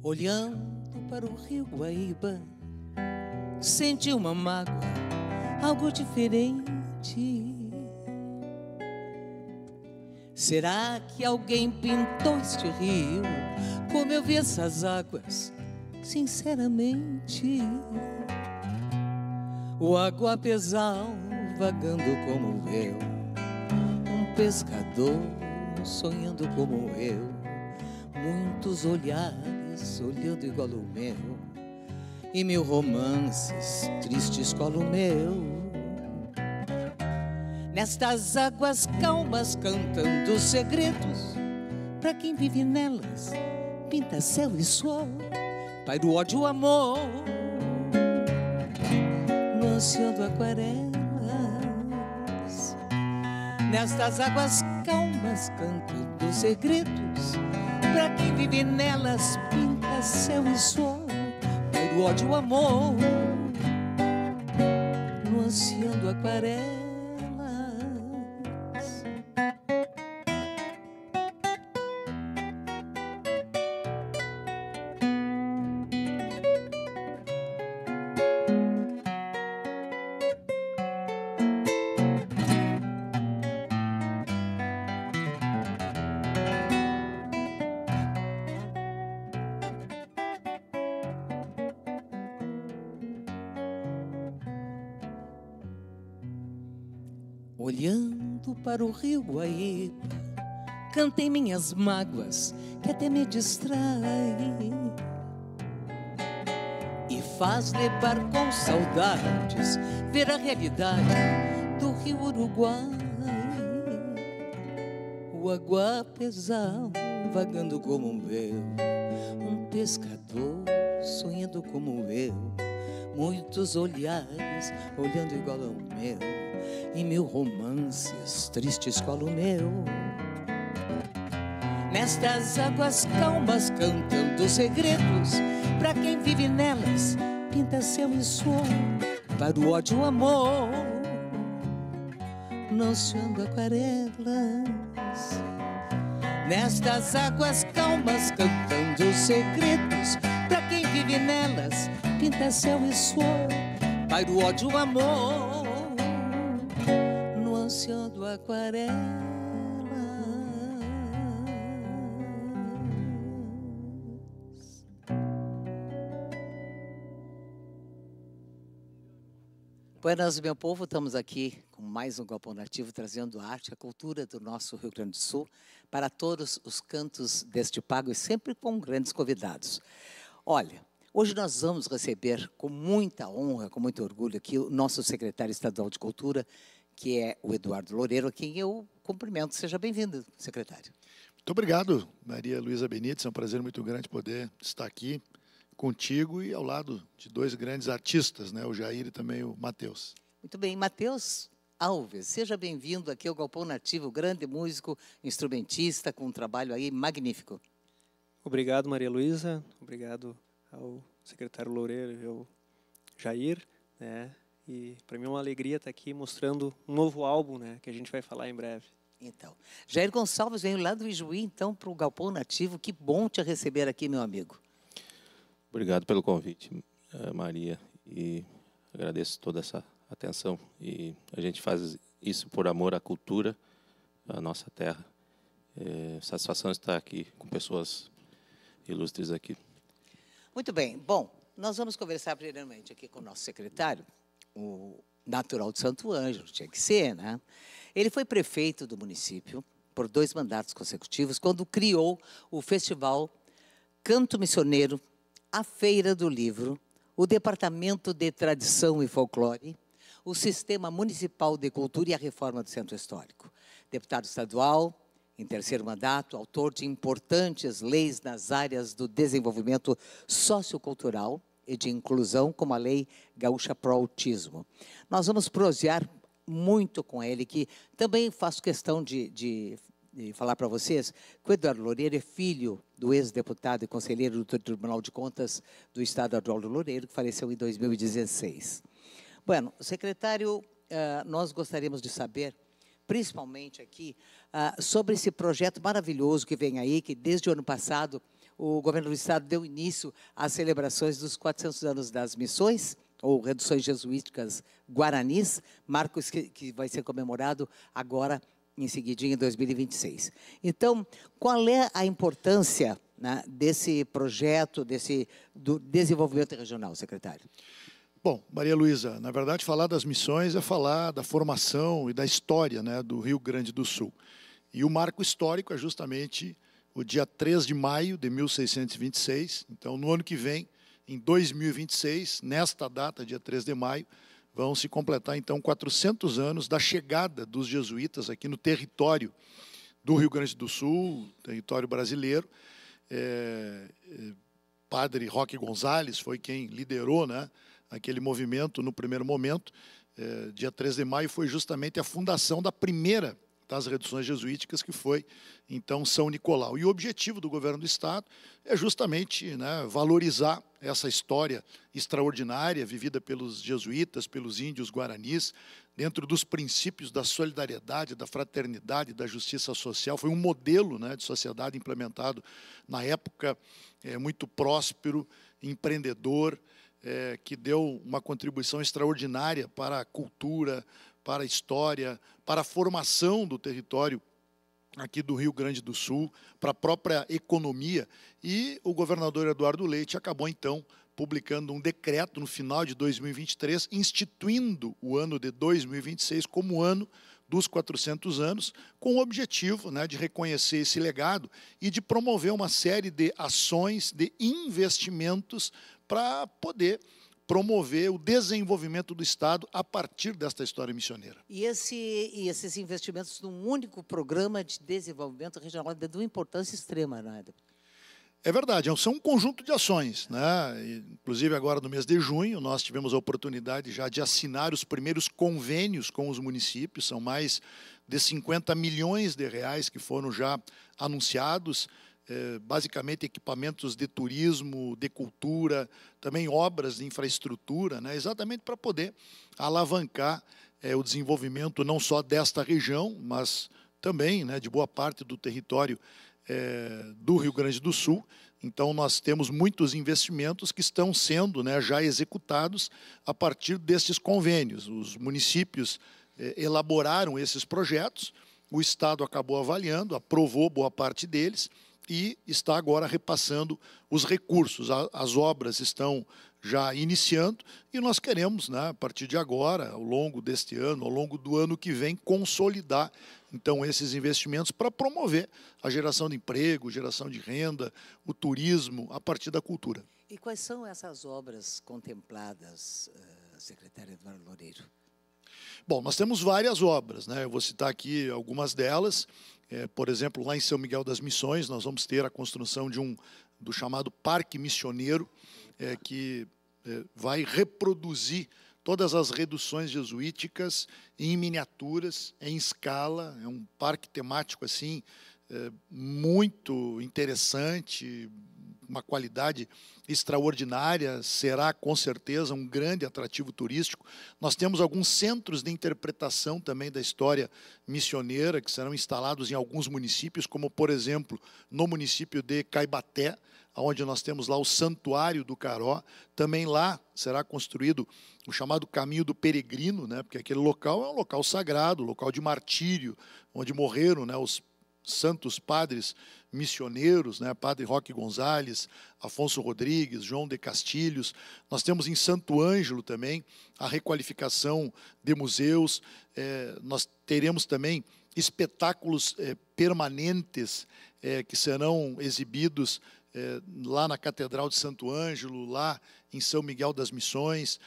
Olhando para o rio Guaíba, senti uma mágoa, algo diferente. Será que alguém pintou este rio como eu vi essas águas, sinceramente? O aguapezal vagando como eu, um pescador sonhando como eu, muitos olhares olhando igual o meu, e mil romances tristes qual o meu. Nestas águas calmas cantando segredos, pra quem vive nelas, pinta céu e sol, pai do ódio, amor, no ansiando aquarelas. Nestas águas calmas cantando segredos, pra quem vive nelas, pinta céu e sol, pai do ódio, amor, no ansiando aquarelas. Olhando para o rio Guaíba, cantei minhas mágoas que até me distrai e faz levar com saudades ver a realidade do rio Uruguai. O aguapezal vagando como eu, um pescador sonhando como eu, muitos olhares olhando igual ao meu, e mil romances tristes qual o meu. Nestas águas calmas cantando segredos, pra quem vive nelas, pinta céu e sol, para o ódio, amor, não se anda aquarelas. Nestas águas calmas cantando segredos, pra quem vive nelas, pinta céu e sol, pai do ódio, amor, no ansiando aquarelas. Buenas, meu povo, estamos aqui com mais um Galpão Nativo, trazendo a arte e a cultura do nosso Rio Grande do Sul para todos os cantos deste pago e sempre com grandes convidados. Olha, hoje nós vamos receber com muita honra, com muito orgulho aqui o nosso secretário estadual de Cultura, que é o Eduardo Loureiro, a quem eu cumprimento. Seja bem-vindo, secretário. Muito obrigado, Maria Luísa Benites. É um prazer muito grande poder estar aqui contigo e ao lado de dois grandes artistas, né, o Jair e também o Matheus. Muito bem, Matheus Alves, seja bem-vindo aqui ao Galpão Nativo, grande músico, instrumentista, com um trabalho aí magnífico. Obrigado, Maria Luísa, obrigado ao secretário Loureiro e ao Jair, né, e para mim é uma alegria estar aqui mostrando um novo álbum, né, que a gente vai falar em breve. Então, Jair Gonçalves veio lá do Ijuí, então, para o Galpão Nativo. Que bom te receber aqui, meu amigo. Obrigado pelo convite, Maria, e agradeço toda essa atenção. E a gente faz isso por amor à cultura, à nossa terra. Satisfação estar aqui com pessoas ilustres aqui. Muito bem. Bom, nós vamos conversar primeiramente aqui com o nosso secretário, o natural de Santo Ângelo, tinha que ser, né? Ele foi prefeito do município por 2 mandatos consecutivos, quando criou o Festival Canto Missioneiro a Feira do Livro, o Departamento de Tradição e Folclore, o Sistema Municipal de Cultura e a Reforma do Centro Histórico. Deputado estadual, em terceiro mandato, autor de importantes leis nas áreas do desenvolvimento sociocultural e de inclusão, como a Lei Gaúcha Pro Autismo. Nós vamos prosear muito com ele, que também faço questão de falar para vocês que o Eduardo Loureiro é filho do ex-deputado e conselheiro do Tribunal de Contas do Estado, Eduardo Loureiro, que faleceu em 2016. Bueno, secretário, nós gostaríamos de saber, principalmente aqui, sobre esse projeto maravilhoso que vem aí, que desde o ano passado o governo do Estado deu início às celebrações dos 400 anos das missões, ou reduções jesuíticas guaranis, marcos que vai ser comemorado agora, em seguidinho, em 2026. Então, qual é a importância, né, desse projeto, do desenvolvimento regional, secretário? Bom, Maria Luísa, na verdade, falar das missões é falar da formação e da história, né, do Rio Grande do Sul. E o marco histórico é justamente o dia 3 de maio de 1626. Então, no ano que vem, em 2026, nesta data, dia 3 de maio, vão se completar, então, 400 anos da chegada dos jesuítas aqui no território do Rio Grande do Sul, território brasileiro. Padre Roque Gonzalez foi quem liderou, né, aquele movimento no primeiro momento. Dia 3 de maio foi justamente a fundação da primeira das reduções jesuíticas, que foi, então, São Nicolau. E o objetivo do governo do Estado é justamente, né, valorizar essa história extraordinária vivida pelos jesuítas, pelos índios guaranis, dentro dos princípios da solidariedade, da fraternidade, da justiça social. Foi um modelo, né, de sociedade implementado na época, muito próspero, empreendedor, que deu uma contribuição extraordinária para a cultura, para a história, para a formação do território aqui do Rio Grande do Sul, para a própria economia. E o governador Eduardo Leite acabou, então, publicando um decreto no final de 2023, instituindo o ano de 2026 como ano dos 400 anos, com o objetivo, né, de reconhecer esse legado e de promover uma série de ações, de investimentos para poder promover o desenvolvimento do Estado a partir desta história missioneira. E esses investimentos num único programa de desenvolvimento regional é de uma importância extrema, não é? É verdade, são um conjunto de ações, né? Inclusive agora no mês de junho nós tivemos a oportunidade já de assinar os primeiros convênios com os municípios, são mais de 50 milhões de reais que foram já anunciados, basicamente equipamentos de turismo, de cultura, também obras de infraestrutura, né, exatamente para poder alavancar o desenvolvimento não só desta região, mas também, né, de boa parte do território do Rio Grande do Sul. Então, nós temos muitos investimentos que estão sendo, né, já executados a partir destes convênios. Os municípios elaboraram esses projetos, o Estado acabou avaliando, aprovou boa parte deles, e está agora repassando os recursos. As obras estão já iniciando e nós queremos, né, a partir de agora, ao longo deste ano, ao longo do ano que vem, consolidar, então, esses investimentos para promover a geração de emprego, geração de renda, o turismo, a partir da cultura. E quais são essas obras contempladas, secretário Eduardo Loureiro? Bom, nós temos várias obras, né? Eu vou citar aqui algumas delas. Por exemplo, lá em São Miguel das Missões, nós vamos ter a construção do chamado Parque Missioneiro, que vai reproduzir todas as reduções jesuíticas em miniaturas, em escala. É um parque temático assim, muito interessante, uma qualidade extraordinária, será com certeza um grande atrativo turístico. Nós temos alguns centros de interpretação também da história missioneira, que serão instalados em alguns municípios, como, por exemplo, no município de Caibaté, onde nós temos lá o Santuário do Caró. Também lá será construído o chamado Caminho do Peregrino, né, porque aquele local é um local sagrado, local de martírio, onde morreram, né, os santos padres missioneiros, né, Padre Roque Gonzalez, Afonso Rodrigues, João de Castilhos. Nós temos em Santo Ângelo também a requalificação de museus. Nós teremos também espetáculos permanentes que serão exibidos lá na Catedral de Santo Ângelo, lá em São Miguel das Missões.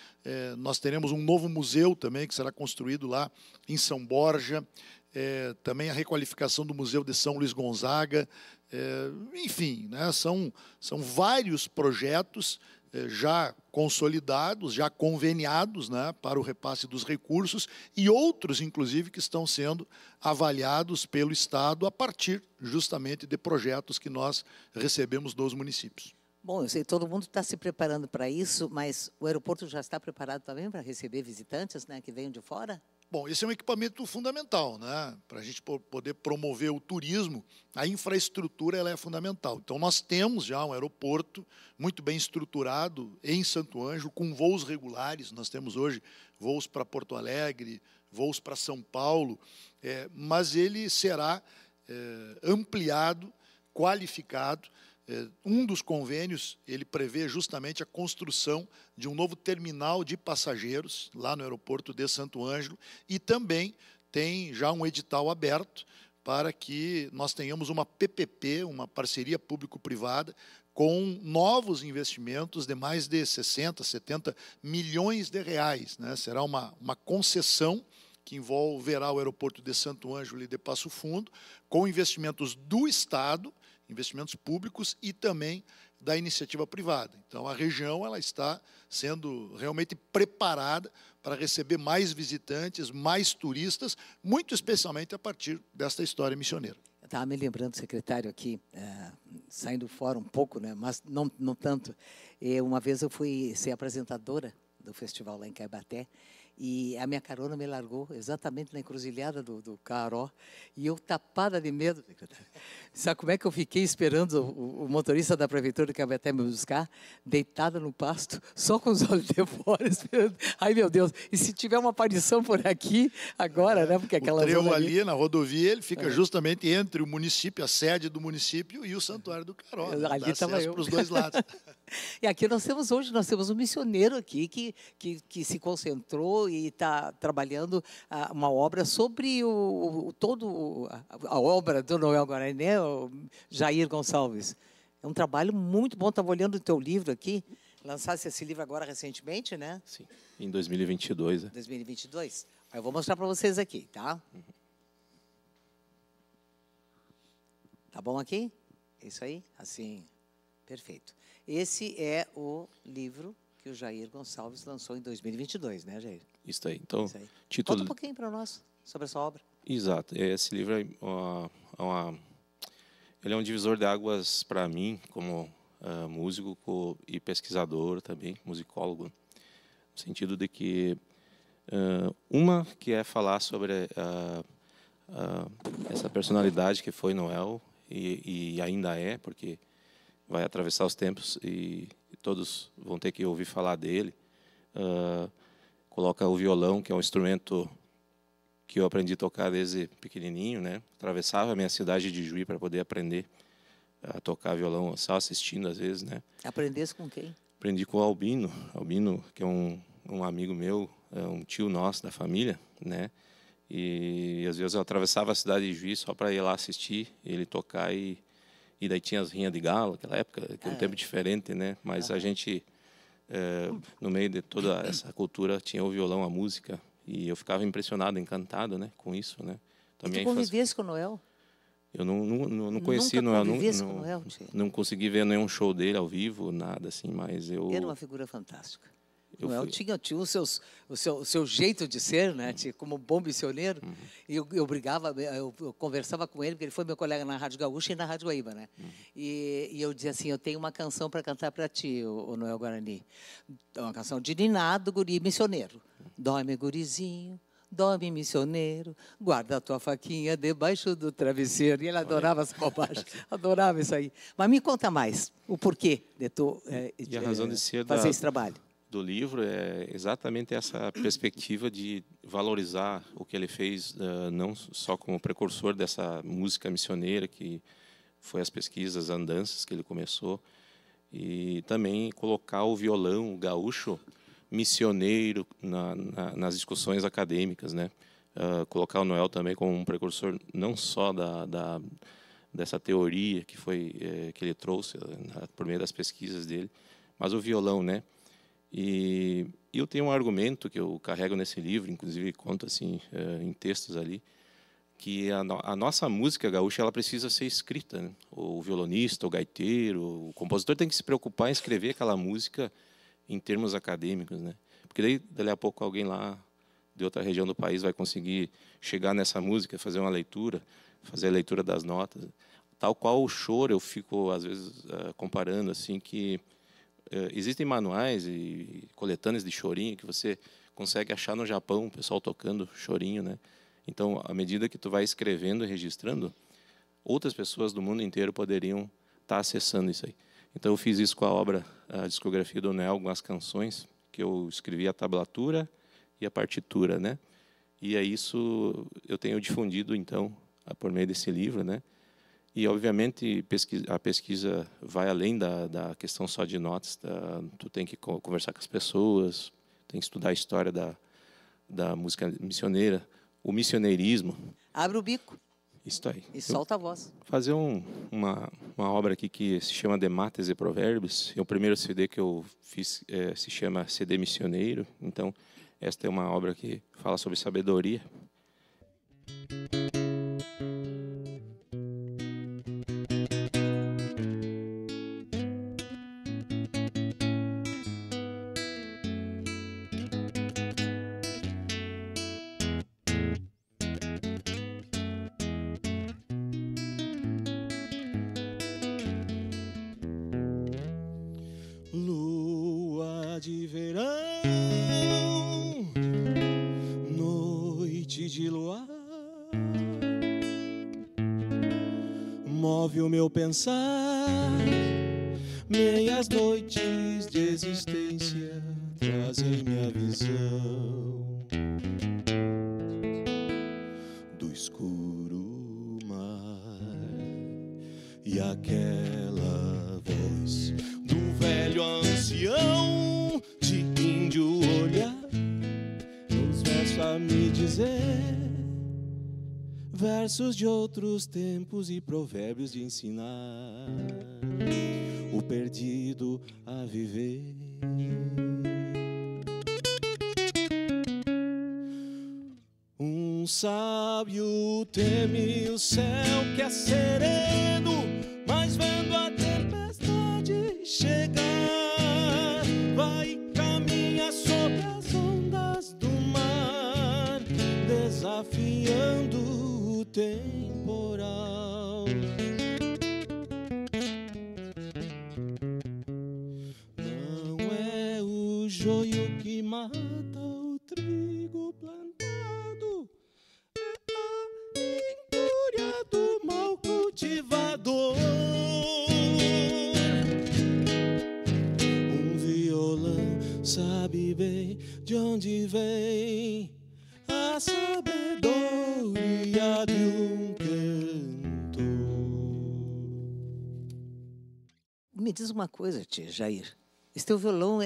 Nós teremos um novo museu também, que será construído lá em São Borja. Também a requalificação do Museu de São Luís Gonzaga. Enfim, né, são vários projetos já consolidados, já conveniados, né, para o repasse dos recursos, e outros, inclusive, que estão sendo avaliados pelo Estado a partir justamente de projetos que nós recebemos dos municípios. Bom, eu sei que todo mundo está se preparando para isso, mas o aeroporto já está preparado também para receber visitantes, né, que venham de fora? Bom, esse é um equipamento fundamental, né? Para a gente poder promover o turismo, a infraestrutura ela é fundamental. Então, nós temos já um aeroporto muito bem estruturado em Santo Ângelo, com voos regulares. Nós temos hoje voos para Porto Alegre, voos para São Paulo, mas ele será ampliado, qualificado. Um dos convênios, ele prevê justamente a construção de um novo terminal de passageiros lá no aeroporto de Santo Ângelo, e também tem já um edital aberto para que nós tenhamos uma PPP, uma parceria público-privada, com novos investimentos de mais de 60, 70 milhões de reais, né? Será uma concessão que envolverá o aeroporto de Santo Ângelo e de Passo Fundo, com investimentos do Estado, investimentos públicos e também da iniciativa privada. Então, a região ela está sendo realmente preparada para receber mais visitantes, mais turistas, muito especialmente a partir desta história missioneira. Eu estava me lembrando, secretário, aqui, saindo fora um pouco, né, mas não tanto. Uma vez eu fui ser apresentadora do festival lá em Caibaté, e a minha carona me largou exatamente na encruzilhada do Caró, e eu tapada de medo. Sabe como é que eu fiquei esperando o motorista da prefeitura de Caibaté me buscar, deitada no pasto, só com os olhos de fora, esperando. Ai, meu Deus, e se tiver uma aparição por aqui, agora, né? Porque aquela o trevo zona ali na rodovia, ele fica justamente entre o município, a sede do município e o Santuário do Caró. Ali estava eu. Para os dois lados. E aqui nós temos um missioneiro aqui que se concentrou e está trabalhando uma obra sobre a obra do Noel Guarani, o Jair Gonçalves. É um trabalho muito bom. Estava olhando o teu livro aqui. Lançasse esse livro agora recentemente, né? Sim, em 2022. 2022. Eu vou mostrar para vocês aqui, tá? Tá bom aqui? Isso aí? Assim, perfeito. Esse é o livro que o Jair Gonçalves lançou em 2022, né, Jair? Isso aí. Então, Isso aí. título... Conta um pouquinho para nós sobre a sua obra. Exato. Esse livro ele é um divisor de águas para mim, como músico e pesquisador também, musicólogo, no sentido de que uma que é falar sobre essa personalidade que foi Noel e ainda é, porque vai atravessar os tempos e todos vão ter que ouvir falar dele. Coloca o violão, que é um instrumento que eu aprendi a tocar desde pequenininho, né? Atravessava a minha cidade de Juí para poder aprender a tocar violão, só assistindo às vezes, né? Aprendesse com quem? Aprendi com o Albino, que é um amigo meu, um tio nosso da família, né? E às vezes eu atravessava a cidade de Juí só para ir lá assistir, ele tocar e daí tinha as rinhas de galo, aquela época, que é um tempo diferente, né? Mas a gente, no meio de toda essa cultura, tinha o violão, a música, e eu ficava impressionado, encantado, né, com isso, né? Também e tu convivesse com o Noel? Eu não conheci Noel, não consegui ver nenhum show dele ao vivo, nada assim, mas eu... Era uma figura fantástica. Noel tinha o seu jeito de ser, né? Como bom missioneiro. E eu conversava com ele, porque ele foi meu colega na Rádio Gaúcha e na Rádio Guaíba, né? E eu dizia assim, eu tenho uma canção para cantar para ti, o Noel Guarani. Uma canção de Niná, do guri missioneiro. Dorme, gurizinho, dorme, missioneiro, guarda a tua faquinha debaixo do travesseiro. E ele adorava essa bobagem, adorava isso aí. Mas me conta mais, o porquê de tu e a razão de ser fazer esse trabalho. Do livro é exatamente essa perspectiva de valorizar o que ele fez, não só como precursor dessa música missioneira, que foi as pesquisas, as andanças que ele começou, e também colocar o violão, o gaúcho, missioneiro nas discussões acadêmicas, né? Colocar o Noel também como um precursor não só dessa teoria que que ele trouxe por meio das pesquisas dele, mas o violão, né? E eu tenho um argumento que eu carrego nesse livro, inclusive conto assim em textos ali, que a nossa música gaúcha ela precisa ser escrita, né? O violonista, o gaiteiro, o compositor tem que se preocupar em escrever aquela música em termos acadêmicos, né? Porque daí, dali a pouco, alguém lá de outra região do país vai conseguir chegar nessa música, fazer uma leitura, fazer a leitura das notas. Tal qual o choro, eu fico, às vezes, comparando assim que existem manuais e coletâneas de chorinho que você consegue achar no Japão, o pessoal tocando chorinho, né? Então, à medida que tu vai escrevendo e registrando, outras pessoas do mundo inteiro poderiam estar acessando isso aí. Então, eu fiz isso com a discografia do Nel, algumas canções, que eu escrevi a tablatura e a partitura, né? E é isso eu tenho difundido, então, por meio desse livro, né? E, obviamente, a pesquisa vai além da questão só de notas. Tu tem que conversar com as pessoas, tem que estudar a história da música missioneira, o missioneirismo. Abre o bico. Isso aí. E solta a voz. Fazer uma obra aqui que se chama Demátes e Provérbios. O primeiro CD que eu fiz se chama CD Missioneiro. Então, esta é uma obra que fala sobre sabedoria. Lua de verão, noite de luar, move o meu pensar, meias noites de existência trazem minha visão do escuro mar e aquela voz do velho ancião de índio olhar nos versos a me dizer, versos de outros tempos e provérbios de ensinar o perdido a viver. Um sábio teme o céu que é sereno, mas vendo a tempestade chegar, vai e caminha sobre as ondas do mar, desafiando o temporal. Não é o joio que mata o trigo plantado, é a injúria do mal cultivador. Um violão sabe bem de onde vem a sabedoria de um cantor. Me diz uma coisa, tia Jair. Esse teu violão,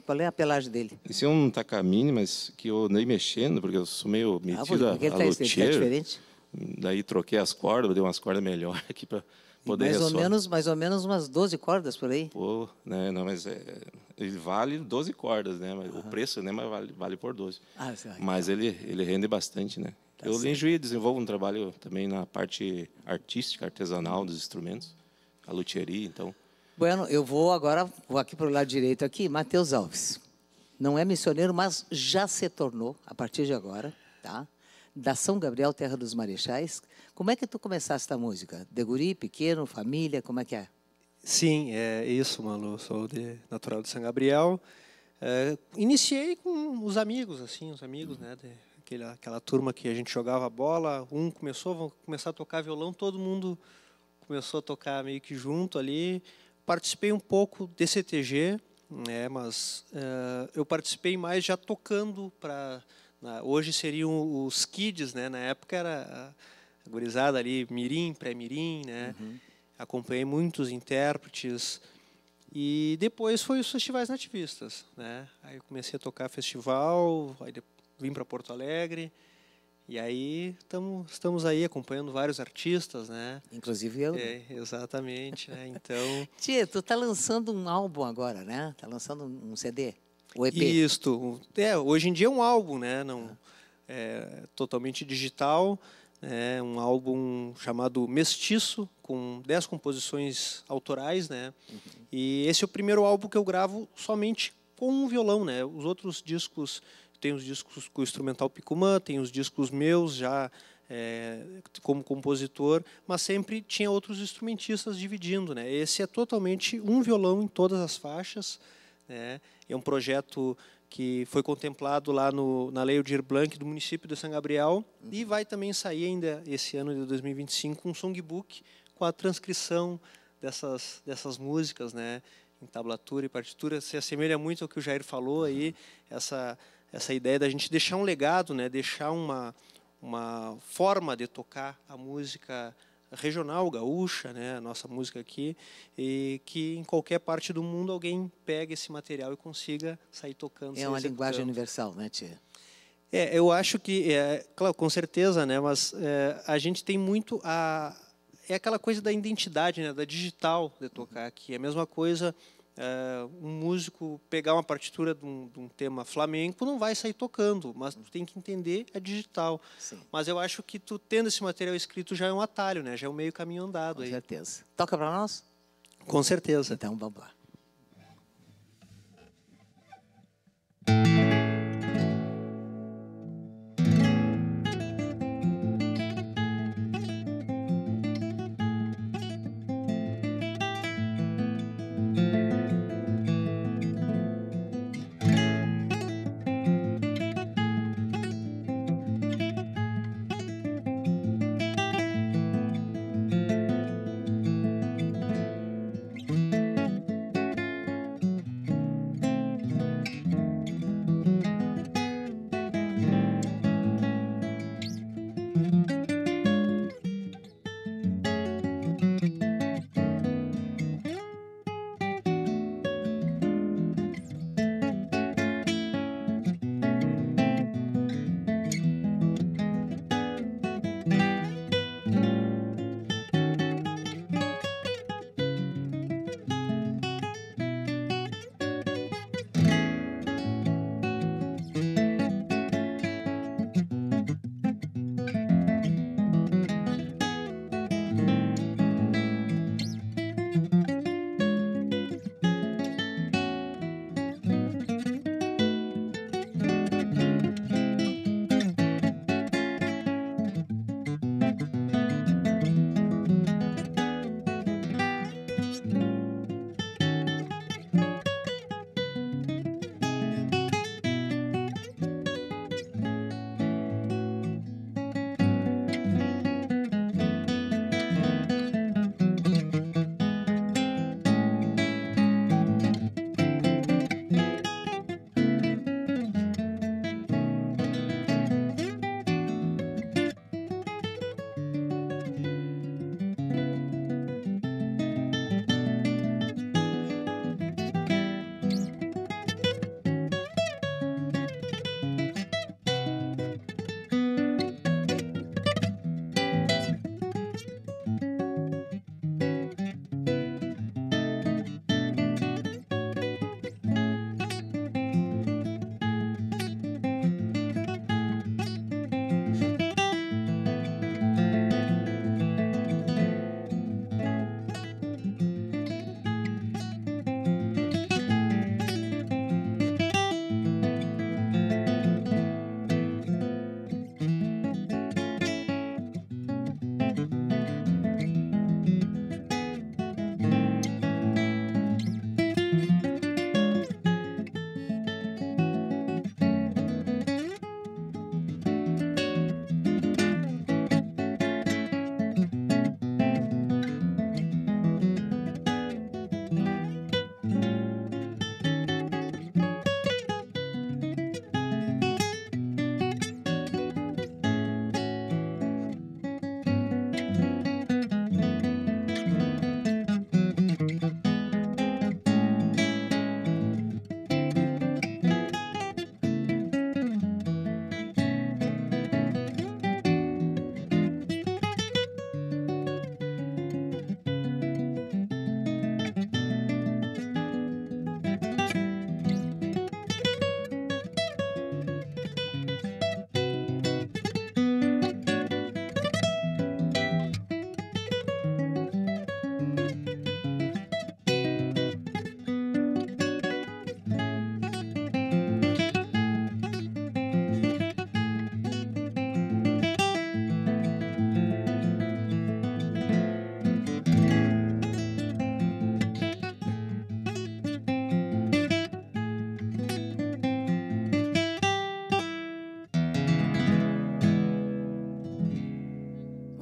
qual é a pelagem dele? Esse é um Takamine, mas que eu andei mexendo, porque eu sou meio metido a porque ele tá luthier. diferente? Daí troquei as cordas, dei umas cordas melhores aqui para poder ressoar. Mais ou menos umas 12 cordas por aí. Pô, né, não, mas ele vale 12 cordas, né? Mas o preço, né, mas vale por 12. Mas ele rende bastante, né? Tá eu certo. enjoei, desenvolvo um trabalho também na parte artística, artesanal dos instrumentos, a luthieria, então. Bueno, vou aqui para o lado direito aqui, Matheus Alves. Não é missioneiro, mas já se tornou, a partir de agora, tá? Da São Gabriel, Terra dos Marechais. Como é que tu começaste a música? De guri, pequeno, família, como é que é? Sim, é isso, Malu. Sou natural de São Gabriel. Iniciei com os amigos, né? Aquela turma que a gente jogava bola. Vão começar a tocar violão, todo mundo começou a tocar meio que junto ali. Participei um pouco de CTG, né? Mas eu participei mais já tocando para... Hoje seriam os kids, né? Na época era a gurizada ali, mirim, pré-mirim, né? Uhum. Acompanhei muitos intérpretes e depois foi os festivais nativistas, né? Aí eu comecei a tocar festival, aí vim para Porto Alegre E aí estamos aí acompanhando vários artistas, né? Inclusive eu. Né? Exatamente, né? Então... Tia, tu tá lançando um álbum agora, né? Tá lançando um CD, o EP. Isto. Hoje em dia é um álbum, né? Não, é totalmente digital. É um álbum chamado Mestiço, com 10 composições autorais, né? E esse é o primeiro álbum que eu gravo somente com um violão, né? Os outros discos, tem os discos com o instrumental Picumã, tem os discos meus já como compositor, mas sempre tinha outros instrumentistas dividindo, né? Esse é totalmente um violão em todas as faixas, né? É um projeto que foi contemplado lá na Lei Aldir Blanc do município de São Gabriel, e vai também sair ainda esse ano de 2025 um songbook com a transcrição dessas músicas, né, em tablatura e partitura. Se assemelha muito ao que o Jair falou aí, essa ideia da gente deixar um legado, né, deixar uma forma de tocar a música regional, gaúcha, né, a nossa música aqui, e que em qualquer parte do mundo alguém pegue esse material e consiga sair tocando. É uma linguagem universal, né, tia? Eu acho que, claro, com certeza, né, mas a gente tem muito é aquela coisa da identidade, né, da digital de tocar aqui. É a mesma coisa, um músico pegar uma partitura de um tema flamenco não vai sair tocando, mas tu tem que entender a digital. Sim. Mas eu acho que tu tendo esse material escrito já é um atalho, né? Já é um meio caminho andado. Com aí. certeza. Toca para nós? Com certeza. Então vamos lá.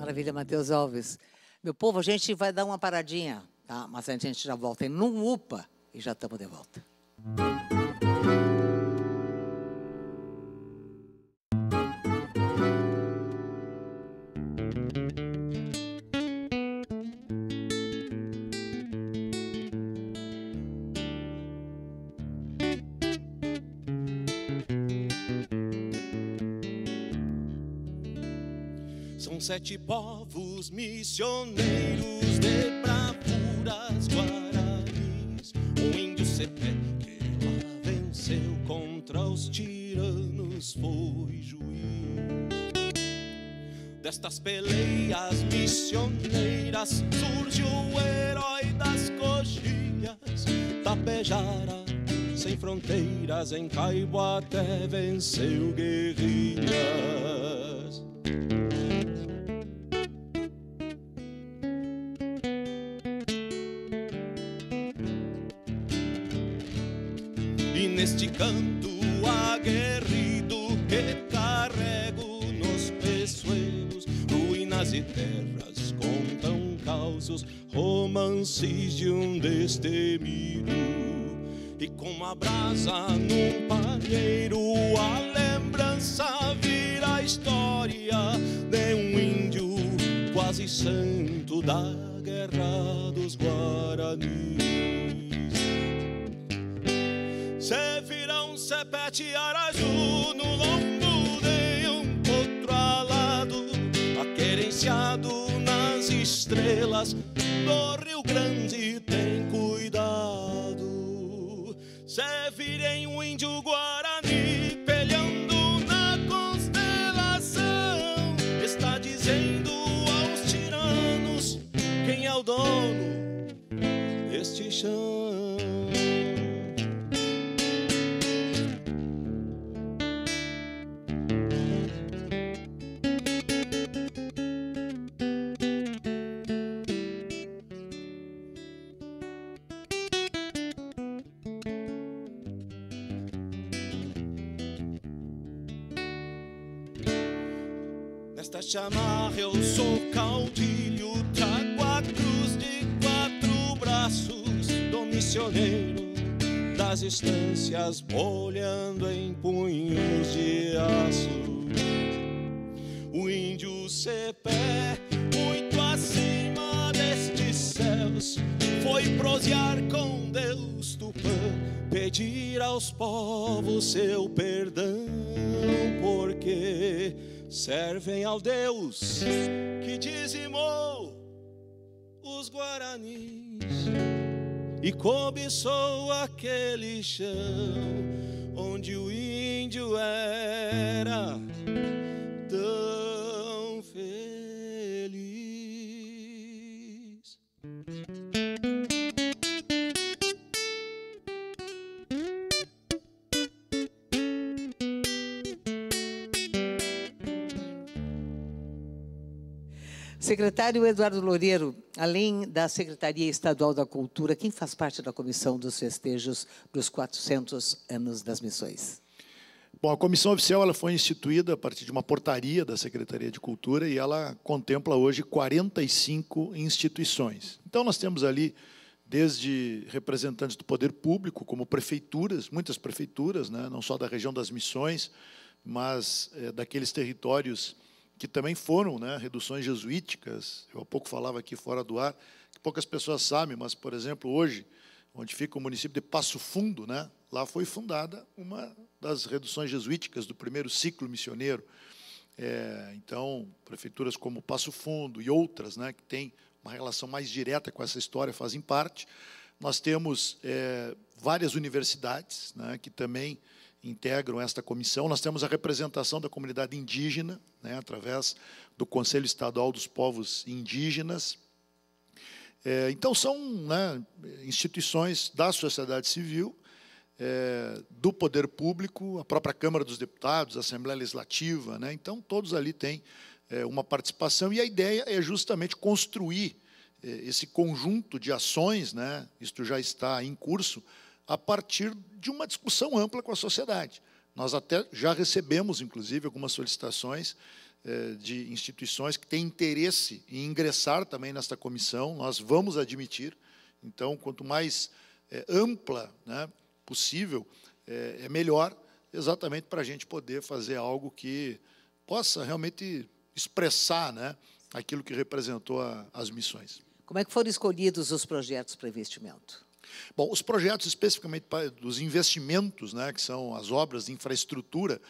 Maravilha, Matheus Alves. Meu povo, a gente vai dar uma paradinha, tá? Mas a gente já volta em um UPA e já estamos de volta. São 7 povos missioneiros de bravuras guaranis. Um índio cepé que lá venceu contra os tiranos foi juiz. Destas peleias missioneiras surge o herói das coxilhas. Tapejara, sem fronteiras, em Caiboaté venceu guerrilhas. E neste canto aguerrido que carrego nos peçoelos, ruínas e terras contam causos, romances de um destemido. E como a brasa num palheiro, a lembrança vira a história de um índio quase santo da guerra dos Guaranis. Se vira um cepete araju no lombo de um potro alado, aquerenciado nas estrelas do Rio Grande, tem cuidado. Se virem um índio guarani pelhando na constelação, está dizendo aos tiranos quem é o dono deste chão. Nesta chamarra eu sou caudilho, trago a cruz de 4 braços do missioneiro das estâncias, bolhando em punhos de aço. O índio cepé, muito acima destes céus, foi prosear com Deus Tupã, pedir aos povos seu perdão, porque servem ao Deus que dizimou os guaranis e cobiçou aquele chão onde o índio era tão feliz. Secretário Eduardo Loureiro, além da Secretaria Estadual da Cultura, quem faz parte da comissão dos festejos dos 400 anos das missões? Bom, a comissão oficial ela foi instituída a partir de uma portaria da Secretaria de Cultura e ela contempla hoje 45 instituições. Então, nós temos ali desde representantes do poder público, como prefeituras, muitas prefeituras, né, não só da região das missões, mas daqueles territórios que também foram, né, reduções jesuíticas. Eu há pouco falava aqui fora do ar, que poucas pessoas sabem, mas, por exemplo, hoje, onde fica o município de Passo Fundo, né, lá foi fundada uma das reduções jesuíticas do primeiro ciclo missioneiro. Então, prefeituras como Passo Fundo e outras, né, que têm uma relação mais direta com essa história, fazem parte. Nós temos várias universidades, né, que também integram esta comissão. Nós temos a representação da comunidade indígena, né, através do Conselho Estadual dos Povos Indígenas. Então, são, né, instituições da sociedade civil, do poder público, a própria Câmara dos Deputados, a Assembleia Legislativa, né? Então, todos ali têm uma participação, e a ideia é justamente construir esse conjunto de ações, né? Isto já está em curso, a partir de uma discussão ampla com a sociedade. Nós até já recebemos, inclusive, algumas solicitações de instituições que têm interesse em ingressar também nesta comissão. Nós vamos admitir. Então, quanto mais ampla, né, possível, é melhor, exatamente para a gente poder fazer algo que possa realmente expressar, né, aquilo que representou as missões. Como é que foram escolhidos os projetos para investimento? Bom, os projetos especificamente dos investimentos, né, que são as obras de infraestrutura,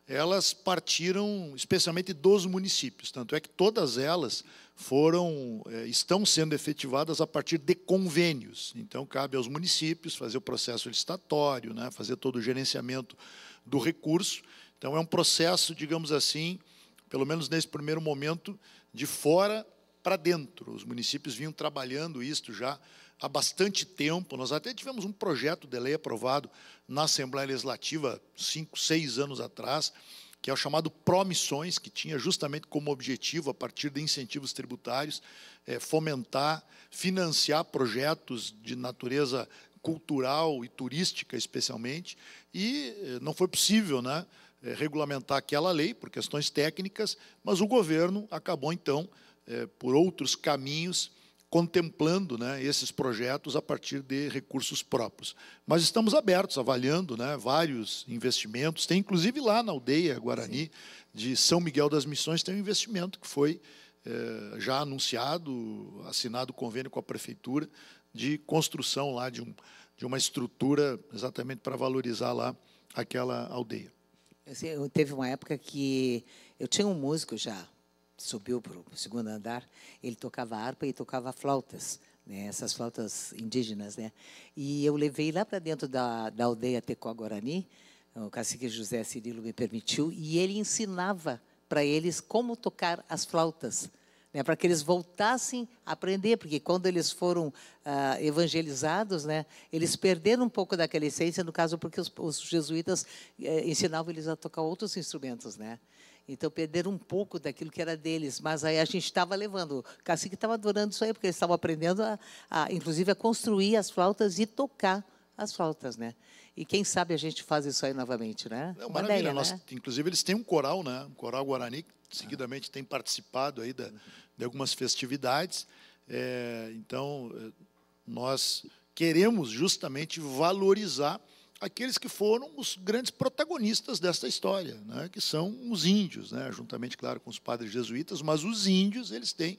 elas partiram especialmente dos municípios, tanto é que todas elas estão sendo efetivadas a partir de convênios. Então, cabe aos municípios fazer o processo licitatório, né, fazer todo o gerenciamento do recurso. Então, é um processo, digamos assim, pelo menos nesse primeiro momento, de fora para dentro. Os municípios vinham trabalhando isto já há bastante tempo. Nós até tivemos um projeto de lei aprovado na Assembleia Legislativa 5, 6 anos atrás, que é o chamado Promissões, que tinha justamente como objetivo, a partir de incentivos tributários, fomentar, financiar projetos de natureza cultural e turística, especialmente, e não foi possível, né, regulamentar aquela lei por questões técnicas, mas o governo acabou, então, por outros caminhos, contemplando, né, esses projetos a partir de recursos próprios. Mas estamos abertos, avaliando, né, vários investimentos. Tem, inclusive, lá na aldeia Guarani, de São Miguel das Missões, tem um investimento que foi já anunciado, assinado convênio com a prefeitura, de construção lá de uma estrutura exatamente para valorizar lá aquela aldeia. Teve uma época que eu tinha um músico já, subiu para o segundo andar, ele tocava harpa e tocava flautas, né, essas flautas indígenas, né? E eu levei lá para dentro da aldeia Tecó-Guarani, o cacique José Cirilo me permitiu, e ele ensinava para eles como tocar as flautas, né, para que eles voltassem a aprender, porque quando eles foram evangelizados, né, eles perderam um pouco daquela essência, no caso, porque os jesuítas ensinavam eles a tocar outros instrumentos, né? Então, perderam um pouco daquilo que era deles, mas aí a gente estava levando. O cacique estava adorando isso aí, porque eles estavam aprendendo, inclusive, a construir as flautas e tocar as flautas, né? E quem sabe a gente faz isso aí novamente, né? É maravilha. Né? Inclusive, eles têm um coral, né? Um coral Guarani, que seguidamente tem participado aí de algumas festividades. Então, nós queremos justamente valorizar aqueles que foram os grandes protagonistas desta história, né, que são os índios, né, juntamente, claro, com os padres jesuítas, mas os índios, eles têm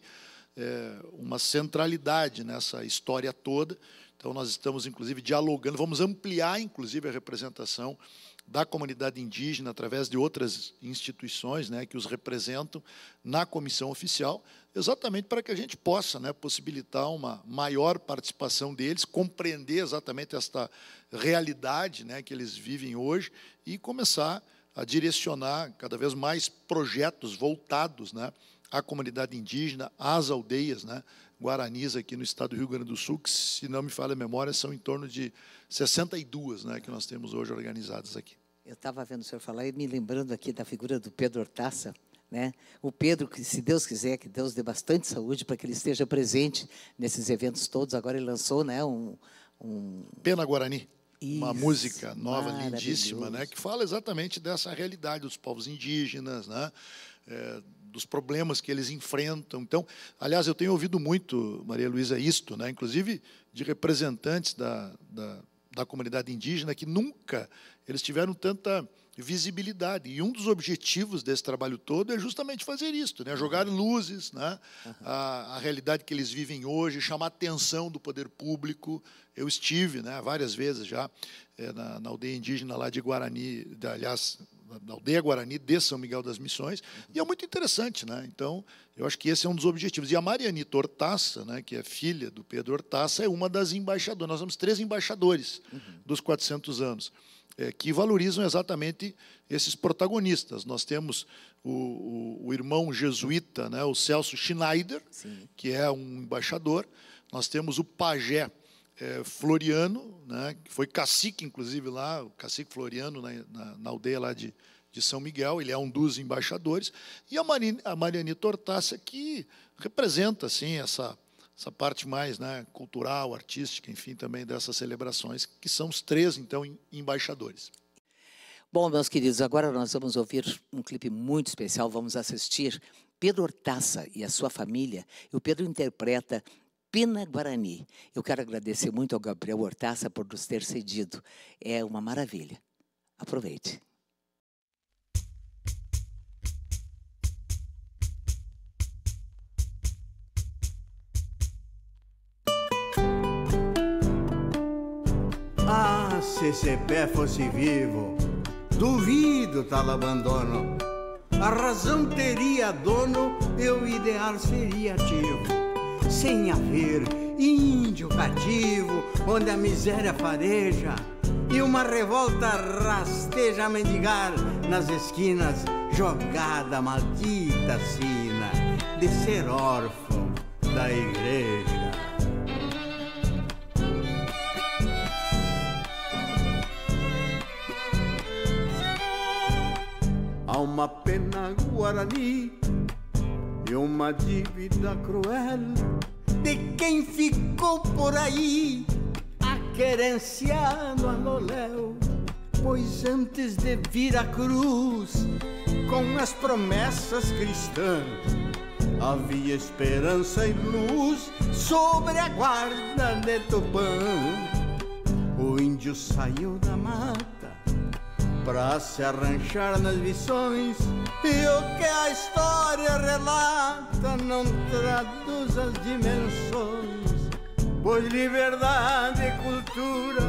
uma centralidade nessa história toda. Então, nós estamos, inclusive, dialogando, vamos ampliar, inclusive, a representação da comunidade indígena através de outras instituições, né, que os representam na comissão oficial, exatamente para que a gente possa, né, possibilitar uma maior participação deles, compreender exatamente esta realidade, né, que eles vivem hoje e começar a direcionar cada vez mais projetos voltados, né, à comunidade indígena, às aldeias, né, guaranis aqui no estado do Rio Grande do Sul, que, se não me falha a memória, são em torno de 62, né, que nós temos hoje organizadas aqui. Eu estava vendo o senhor falar e me lembrando aqui da figura do Pedro Hortaça, né? O Pedro, que, se Deus quiser, que Deus dê bastante saúde para que ele esteja presente nesses eventos todos. Agora ele lançou, né, Pena Guarani. Isso, uma música nova, lindíssima, né, que fala exatamente dessa realidade dos povos indígenas, né, dos problemas que eles enfrentam. Então, aliás, eu tenho ouvido muito, Maria Luísa, isto, né, inclusive de representantes da comunidade indígena, que nunca eles tiveram tanta visibilidade. E um dos objetivos desse trabalho todo é justamente fazer isso, né, jogar luzes, né, a realidade que eles vivem hoje, chamar a atenção do poder público. Eu estive, né, várias vezes já na aldeia indígena lá de Guarani, aliás, na aldeia Guarani de São Miguel das Missões, e é muito interessante, né? Então, eu acho que esse é um dos objetivos. E a Marianita Hortaça, né, que é filha do Pedro Hortaça, é uma das embaixadoras. Nós temos 3 embaixadores dos 400 anos, que valorizam exatamente esses protagonistas. Nós temos o irmão jesuíta, né, o Celso Schneider, sim, que é um embaixador. Nós temos o pajé Floriano, né, que foi cacique, inclusive, lá, o cacique Floriano, na aldeia lá de São Miguel, ele é um dos embaixadores, e a Marianita Hortaça, que representa, assim, essa parte mais, né, cultural, artística, enfim, também dessas celebrações, que são os 3, então, embaixadores. Bom, meus queridos, agora nós vamos ouvir um clipe muito especial. Vamos assistir Pedro Hortaça e a sua família. E o Pedro interpreta Pina Guarani. Eu quero agradecer muito ao Gabriel Hortaça por nos ter cedido. É uma maravilha. Aproveite. Ah, se esse pé fosse vivo, duvido tal abandono. A razão teria dono e o ideal seria ativo. Sem haver índio cativo, onde a miséria fareja e uma revolta rasteja a mendigar nas esquinas, jogada maldita sina de ser órfão da igreja. Há uma pena guarani e uma dívida cruel de quem ficou por aí aquerenciado a noléu. Pois antes de vir a cruz, com as promessas cristãs, havia esperança e luz sobre a guarda de Tupã. O índio saiu da mata pra se arranchar nas visões, e o que a história relata não traduz as dimensões. Pois liberdade, cultura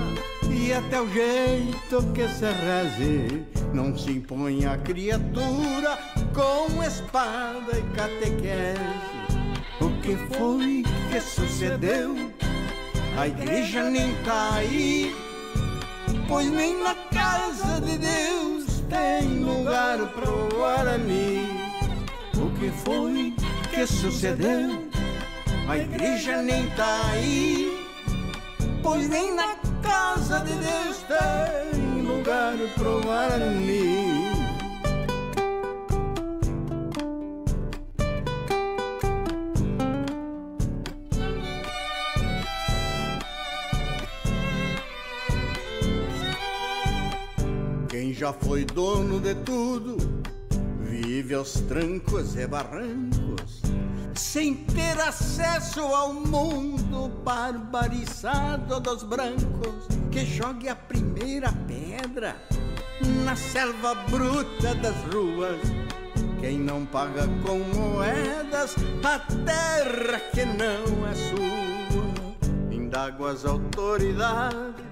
e até o jeito que se reze não se impõe à criatura com espada e catequese. O que foi que sucedeu? A igreja nem tá aí, pois nem na casa de Deus tem lugar pro Guarani. O que foi que sucedeu? A igreja nem tá aí, pois nem na casa de Deus tem lugar pro Guarani. Quem já foi dono de tudo vive aos trancos e barrancos, sem ter acesso ao mundo barbarizado dos brancos. Que jogue a primeira pedra na selva bruta das ruas. Quem não paga com moedas a terra que não é sua. Indago as autoridades,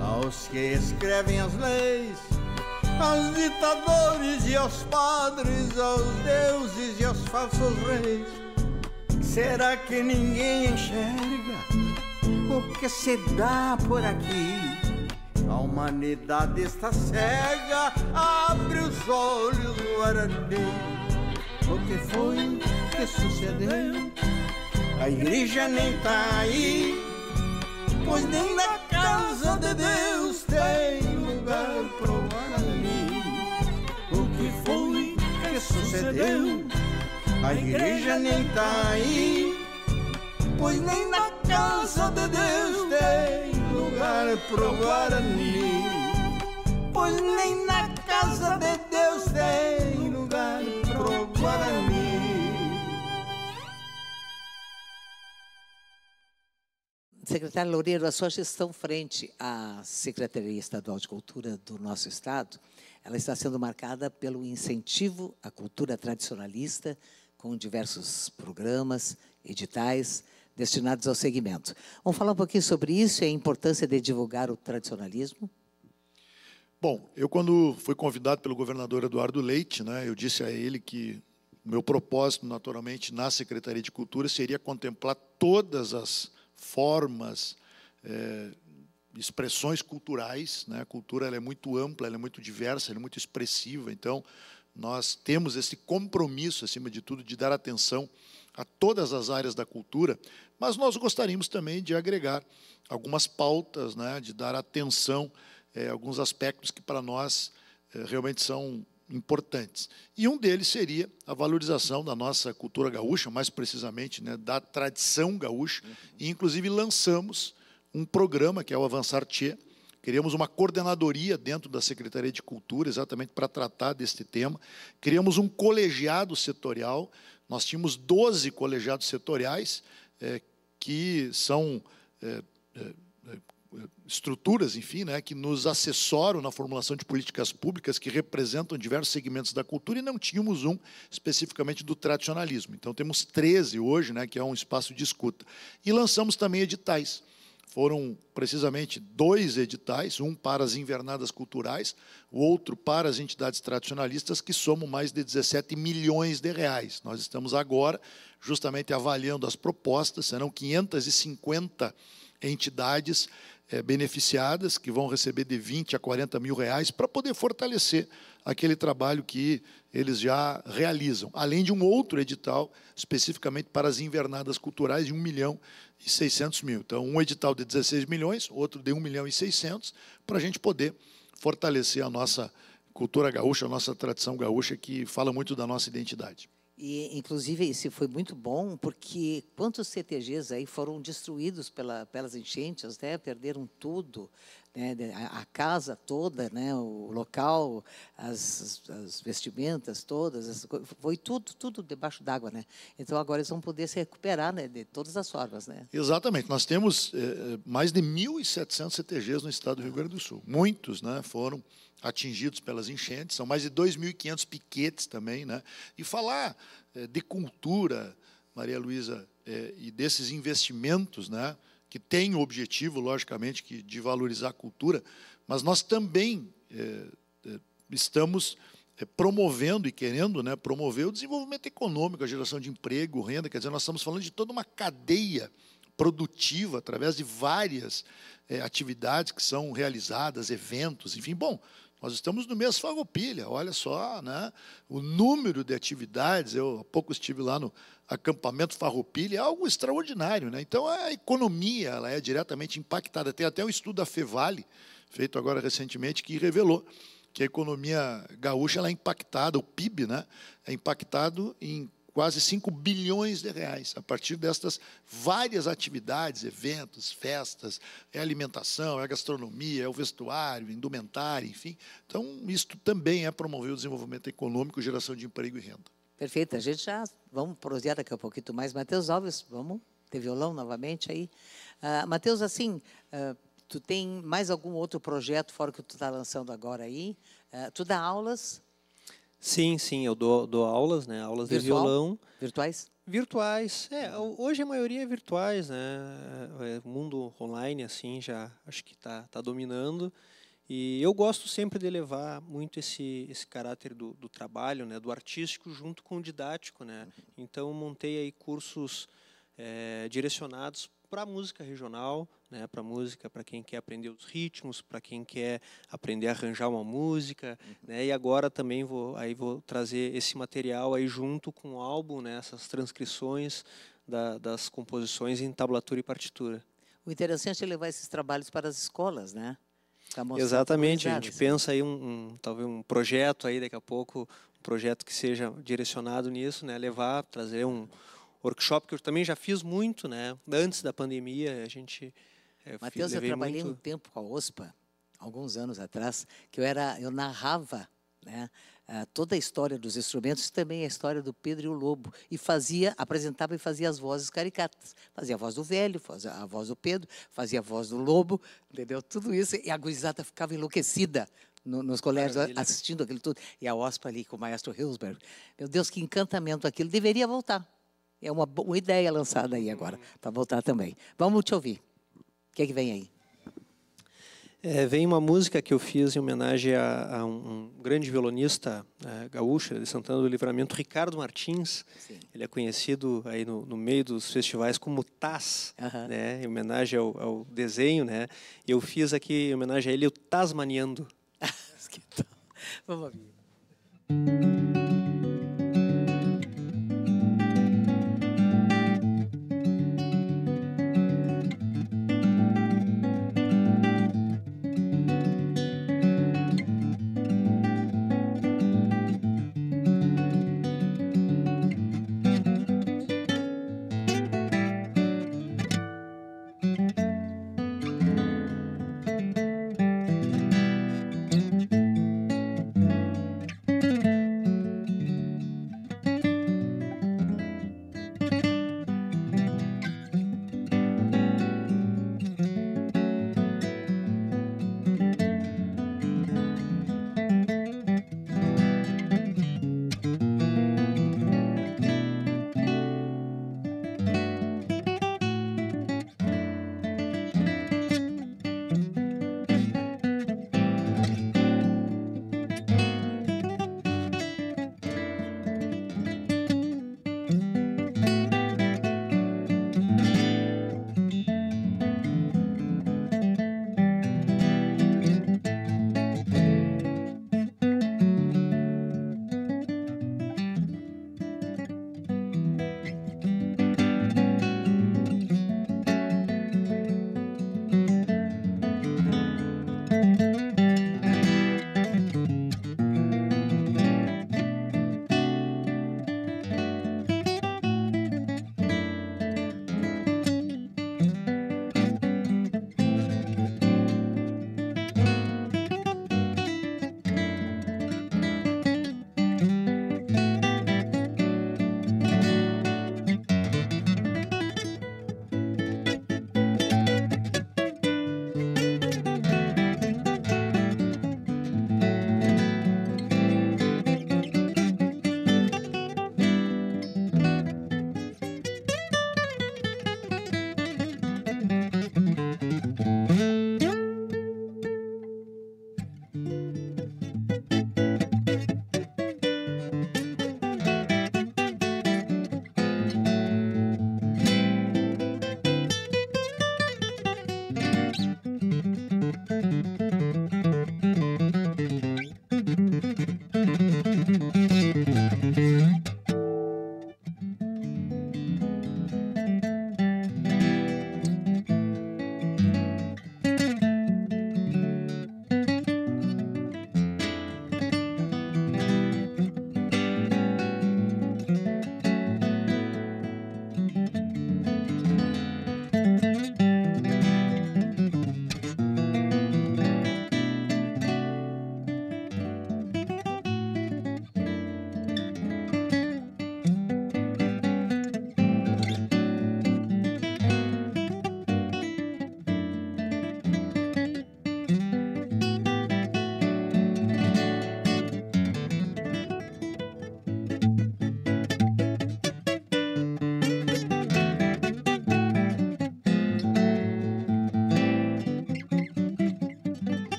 aos que escrevem as leis, aos ditadores e aos padres, aos deuses e aos falsos reis. Será que ninguém enxerga o que se dá por aqui? A humanidade está cega, abre os olhos, Guarani. O que foi que sucedeu? A igreja nem tá aí, pois nem na casa de Deus tem lugar pro Guarani. O que foi que sucedeu? A igreja nem tá aí, pois nem na casa de Deus tem lugar pro Guarani. Pois nem na casa de Deus tem lugar pro Guarani. Secretário Loureiro, a sua gestão frente à Secretaria Estadual de Cultura do nosso Estado, ela está sendo marcada pelo incentivo à cultura tradicionalista, com diversos programas, editais, destinados ao segmento. Vamos falar um pouquinho sobre isso e a importância de divulgar o tradicionalismo? Bom, eu quando fui convidado pelo governador Eduardo Leite, né, eu disse a ele que o meu propósito, naturalmente, na Secretaria de Cultura seria contemplar todas as formas, expressões culturais, né? A cultura ela é muito ampla, ela é muito diversa, ela é muito expressiva. Então, nós temos esse compromisso, acima de tudo, de dar atenção a todas as áreas da cultura, mas nós gostaríamos também de agregar algumas pautas, né? De dar atenção a alguns aspectos que, para nós, realmente são importantes. E um deles seria a valorização da nossa cultura gaúcha, mais precisamente, né, da tradição gaúcha. E, inclusive, lançamos um programa, que é o Avançar Tchê, criamos uma coordenadoria dentro da Secretaria de Cultura, exatamente para tratar deste tema. Criamos um colegiado setorial, nós tínhamos 12 colegiados setoriais, que são estruturas, enfim, né, que nos assessoram na formulação de políticas públicas que representam diversos segmentos da cultura, e não tínhamos um especificamente do tradicionalismo. Então, temos 13 hoje, né, que é um espaço de escuta. E lançamos também editais. Foram, precisamente, 2 editais, um para as invernadas culturais, o outro para as entidades tradicionalistas, que somam mais de 17 milhões de reais. Nós estamos agora justamente avaliando as propostas, serão 550 entidades beneficiadas, que vão receber de 20 a 40 mil reais, para poder fortalecer aquele trabalho que eles já realizam. Além de um outro edital, especificamente para as invernadas culturais, de 1.600.000. Então, um edital de 16 milhões, outro de 1.600.000, para a gente poder fortalecer a nossa cultura gaúcha, a nossa tradição gaúcha, que fala muito da nossa identidade. E, inclusive, isso foi muito bom, porque quantos CTGs aí foram destruídos pelas enchentes, né? Perderam tudo, né? A casa toda, né? O local, as vestimentas todas, foi tudo debaixo d'água, né? Então, agora eles vão poder se recuperar, né? De todas as formas, né? Exatamente. Nós temos mais de 1.700 CTGs no estado do Rio Grande do Sul. Muitos, né, foram atingidos pelas enchentes, são mais de 2.500 piquetes também, né? E falar de cultura, Maria Luísa, e desses investimentos, né, que têm o objetivo, logicamente, de valorizar a cultura, mas nós também estamos promovendo e querendo, né, promover o desenvolvimento econômico, a geração de emprego, renda. Quer dizer, nós estamos falando de toda uma cadeia produtiva através de várias atividades que são realizadas, eventos, enfim. Bom, nós estamos no mês Farroupilha, olha só, né, o número de atividades. Eu há pouco estive lá no acampamento Farroupilha, é algo extraordinário, né? Então, a economia ela é diretamente impactada. Tem até um estudo da Fevale, feito agora recentemente, que revelou que a economia gaúcha ela é impactada, o PIB, né, é impactado em quase 5 bilhões de reais, a partir destas várias atividades, eventos, festas, alimentação, gastronomia, o vestuário, indumentária, enfim. Então, isto também é promover o desenvolvimento econômico, geração de emprego e renda. Perfeito. A gente já vamos prosear daqui a pouquinho mais. Matheus Alves, vamos ter violão novamente aí. Matheus, assim, tu tem mais algum outro projeto fora o que tu está lançando agora aí? Tu dá aulas? Sim, eu dou aulas, né? Aulas de violão. Virtuais? Virtuais. Hoje a maioria é virtuais, né? O mundo online, assim, já acho que tá dominando. E eu gosto sempre de levar muito esse caráter do trabalho, né? Do artístico junto com o didático, né? Então, montei aí cursos direcionados para a música regional, né, para música, para quem quer aprender os ritmos, para quem quer aprender a arranjar uma música, né, e agora também vou trazer esse material aí junto com o álbum, né, essas transcrições das composições em tablatura e partitura. O interessante é levar esses trabalhos para as escolas, né? Exatamente, a gente pensa aí talvez um projeto aí daqui a pouco, um projeto que seja direcionado nisso, né, trazer um workshop, que eu também já fiz muito, né? Antes da pandemia, a gente... Matheus, eu trabalhei um tempo com a OSPA, alguns anos atrás, que eu narrava, né, toda a história dos instrumentos, também a história do Pedro e o Lobo, e apresentava e fazia as vozes caricatas. Fazia a voz do velho, fazia a voz do Pedro, fazia a voz do Lobo, entendeu? Tudo isso, e a gurizada ficava enlouquecida nos colégios, assistindo aquilo tudo. E a OSPA ali com o maestro Hilsberg. Meu Deus, que encantamento aquilo. Deveria voltar. É uma boa ideia lançada aí agora, para voltar também. Vamos te ouvir. O que é que vem aí? Vem uma música que eu fiz em homenagem a um grande violonista gaúcho de Santana do Livramento, Ricardo Martins. Sim. Ele é conhecido aí no meio dos festivais como Taz, né, em homenagem ao desenho, né? Eu fiz aqui em homenagem a ele o Tasmaniando. Vamos ouvir.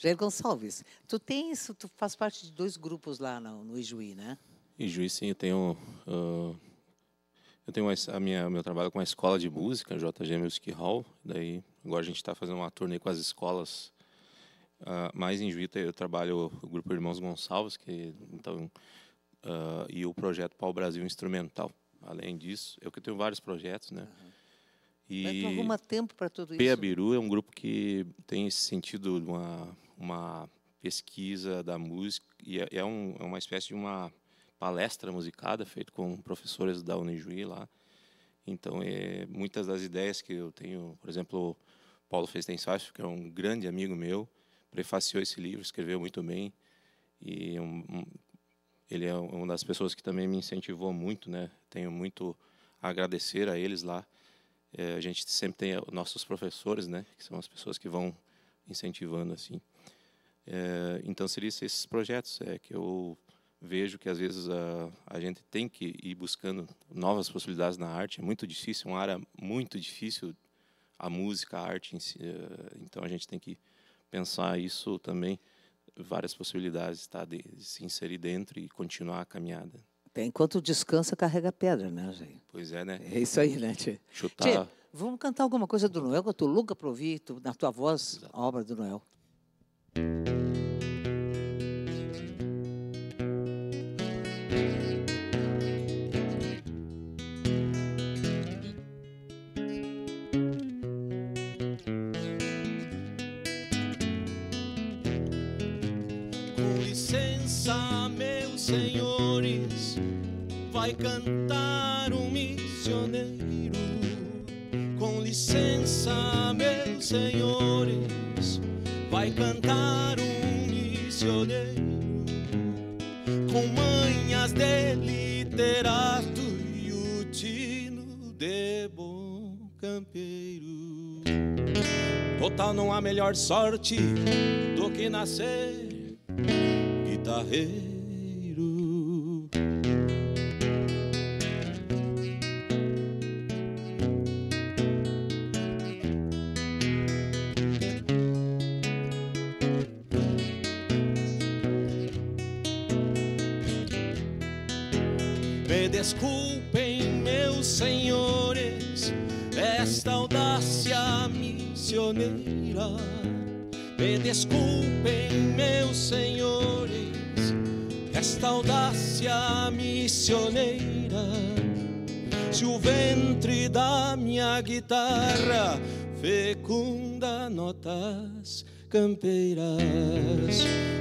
Jair Gonçalves, tu faz parte de 2 grupos lá no Ijuí, né? Ijuí, sim, eu tenho meu trabalho com a escola de música, JG Music Hall. Daí agora a gente está fazendo uma turnê com as escolas. Mais em Juí eu trabalho o grupo Irmãos Gonçalves, e o projeto Pau Brasil Instrumental. Além disso, eu tenho vários projetos, né? Mas tu arruma tempo para tudo isso? Peabiru é um grupo que tem esse sentido de uma pesquisa da música, e é uma espécie de uma palestra musicada feita com professores da Unijuí lá. Então, muitas das ideias que eu tenho, por exemplo, Paulo Festensauf, que é um grande amigo meu, prefaciou esse livro, escreveu muito bem, e ele é uma das pessoas que também me incentivou muito, né? Tenho muito a agradecer a eles lá. A gente sempre tem nossos professores, né? Que são as pessoas que vão incentivando assim. Então seriam esses projetos que eu vejo que às vezes a gente tem que ir buscando novas possibilidades na arte. É muito difícil, uma área muito difícil, a música, a arte em si. Então a gente tem que pensar isso também, várias possibilidades, tá, de se inserir dentro e continuar a caminhada. Enquanto descansa, carrega pedra, né, Jair? Pois é, né? É isso aí, né, Tchê? Chutar. Tchê, vamos cantar alguma coisa do Noel, que eu estou louca para ouvir na tua voz. Exato. A obra do Noel. Senhores, vai cantar um missioneiro. Com licença, meus senhores, vai cantar um missioneiro. Com manhas de literato e o tino de bom campeiro. Total, não há melhor sorte do que nascer guitarreiro. Me desculpem, meus senhores, esta audácia missioneira. Me desculpem, meus senhores, esta audácia missioneira. Se o ventre da minha guitarra fecunda notas campeiras,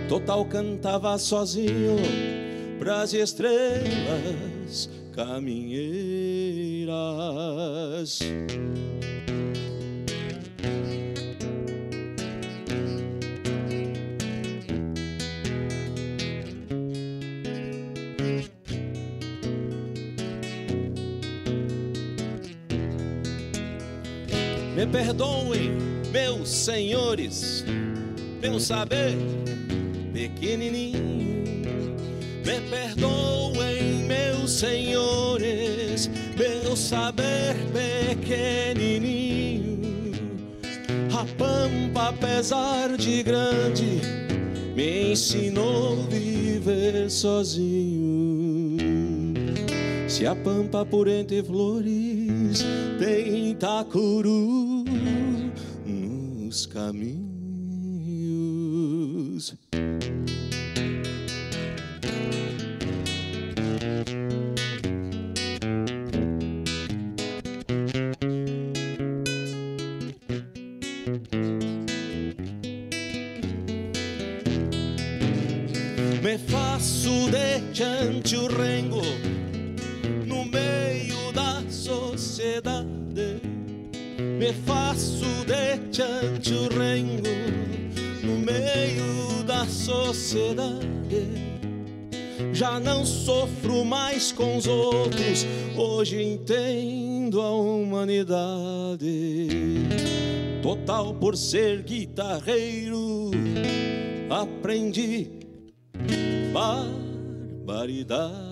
Total cantava sozinho pras estrelas caminheiras. Me perdoem, meus senhores, meu saber pequenininho. Me perdoem, meus senhores, meu saber pequenininho. A pampa, apesar de grande, me ensinou a viver sozinho. Se a pampa por entre flores tem Itacuru nos caminhos. Me faço de chanchurrengo no meio da sociedade. Me faço de chanchurrengo no meio da sociedade. Já não sofro mais com os outros, hoje entendo a humanidade. Total, por ser guitarreiro, aprendi barbaridade.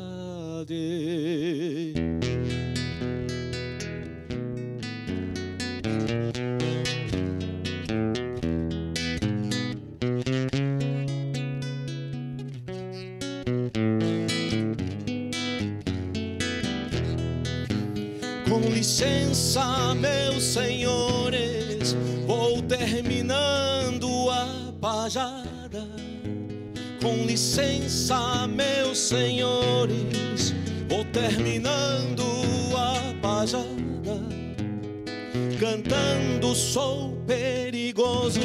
Com licença, meus senhores, vou terminando a pajada. Com licença, meus senhores, vou terminando a pajada. Cantando sou perigoso,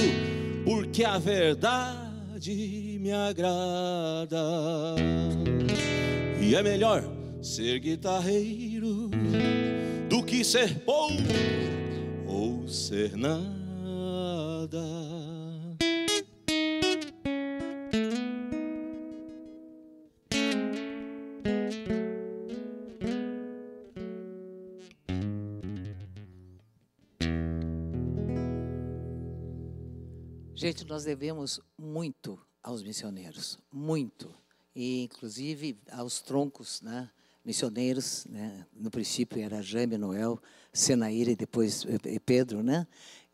porque a verdade me agrada. E é melhor ser guitarreiro do que ser povo ou ser nada. Gente, nós devemos muito aos missioneiros, muito. E, inclusive, aos troncos, né, missioneiros, né, no princípio era Jaime, Noel, Senair e depois Pedro, né,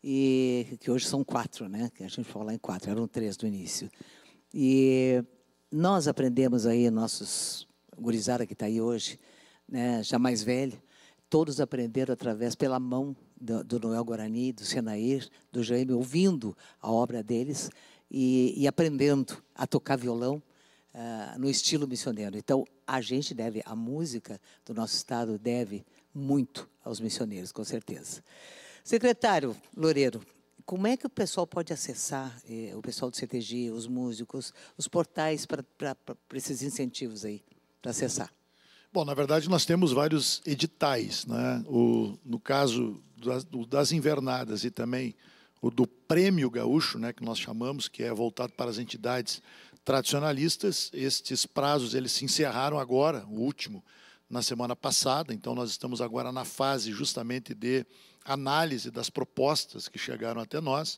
e que hoje são 4, né, que a gente fala em 4, eram 3 no início. E nós aprendemos aí, nossos gurizada que está aí hoje, né, já mais velho, todos aprenderam através, pela mão do Noel Guarani, do Senair, do Jaime, ouvindo a obra deles e aprendendo a tocar violão no estilo missioneiro. Então, a gente deve, a música do nosso estado deve muito aos missioneiros, com certeza. Secretário Loureiro, como é que o pessoal pode acessar, o pessoal do CTG, os músicos, os portais para esses incentivos aí, para acessar? Bom, na verdade, nós temos vários editais, né? No caso das invernadas e também o do Prêmio Gaúcho, né, que nós chamamos, que é voltado para as entidades tradicionalistas. Estes prazos eles se encerraram agora, o último, na semana passada. Então, nós estamos agora na fase justamente de análise das propostas que chegaram até nós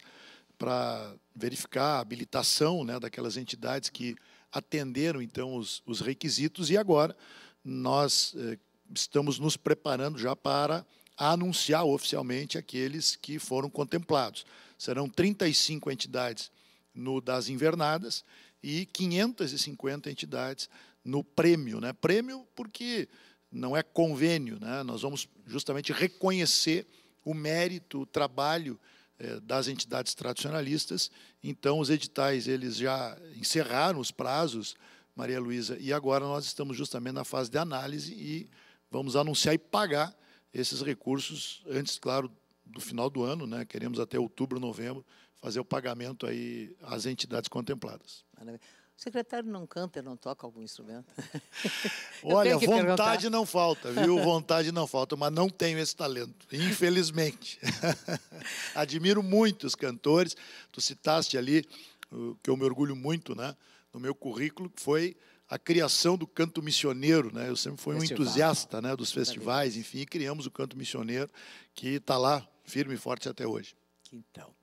para verificar a habilitação, né, daquelas entidades que atenderam, então, os requisitos. E agora nós estamos nos preparando já para anunciar oficialmente aqueles que foram contemplados. Serão 35 entidades no das invernadas e 550 entidades no prêmio, né? Prêmio porque não é convênio, né? Nós vamos justamente reconhecer o mérito, o trabalho das entidades tradicionalistas. Então, os editais eles já encerraram os prazos, Maria Luísa, e agora nós estamos justamente na fase de análise e vamos anunciar e pagar esses recursos antes, claro, do final do ano, né? Queremos até outubro, novembro, fazer o pagamento aí às entidades contempladas. O secretário não canta, não toca algum instrumento? Olha, vontade não falta, viu? Vontade não falta, mas não tenho esse talento, infelizmente. Admiro muito os cantores. Tu citaste ali, que eu me orgulho muito, né, no meu currículo, que foi a criação do canto missioneiro, né? Eu sempre fui um entusiasta, né, dos festivais, enfim, e criamos o canto missioneiro, que está lá, firme e forte até hoje. Então.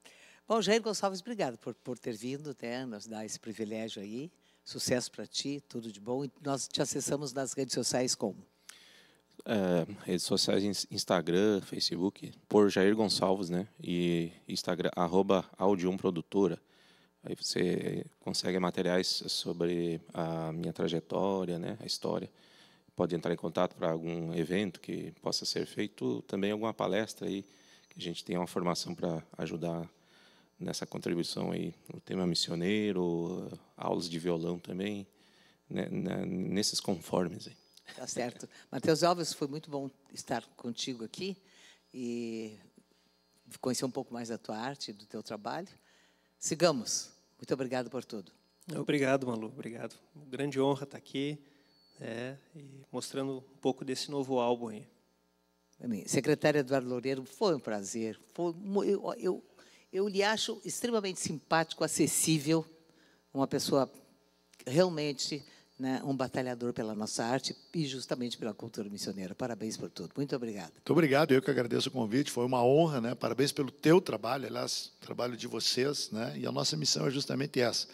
Bom, Jair Gonçalves, obrigado por ter vindo, né, nos dar esse privilégio aí. Sucesso para ti, tudo de bom. E nós te acessamos nas redes sociais como? Redes sociais, Instagram, Facebook, por Jair Gonçalves, né? E Instagram, @audiumprodutora. Aí você consegue materiais sobre a minha trajetória, né, a história. Pode entrar em contato para algum evento que possa ser feito, também alguma palestra aí, que a gente tem uma formação para ajudar nessa contribuição aí, no tema missioneiro, aulas de violão também, né, nesses conformes aí. Tá certo. Matheus Alves, foi muito bom estar contigo aqui e conhecer um pouco mais da tua arte, do teu trabalho. Sigamos. Muito obrigado por tudo. Obrigado, Malu. Obrigado. Grande honra estar aqui, e mostrando um pouco desse novo álbum aí. Secretário Eduardo Loureiro, foi um prazer. Eu lhe acho extremamente simpático, acessível, uma pessoa realmente, né, um batalhador pela nossa arte e justamente pela cultura missioneira. Parabéns por tudo. Muito obrigado. Muito obrigado. Eu que agradeço o convite. Foi uma honra, né? Parabéns pelo teu trabalho, aliás, o trabalho de vocês, né? E a nossa missão é justamente essa,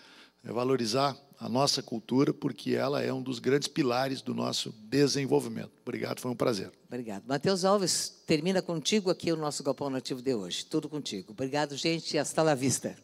é valorizar a nossa cultura, porque ela é um dos grandes pilares do nosso desenvolvimento. Obrigado, foi um prazer. Obrigado. Matheus Alves, termina contigo aqui o nosso Galpão Nativo de hoje. Tudo contigo. Obrigado, gente, e hasta la vista.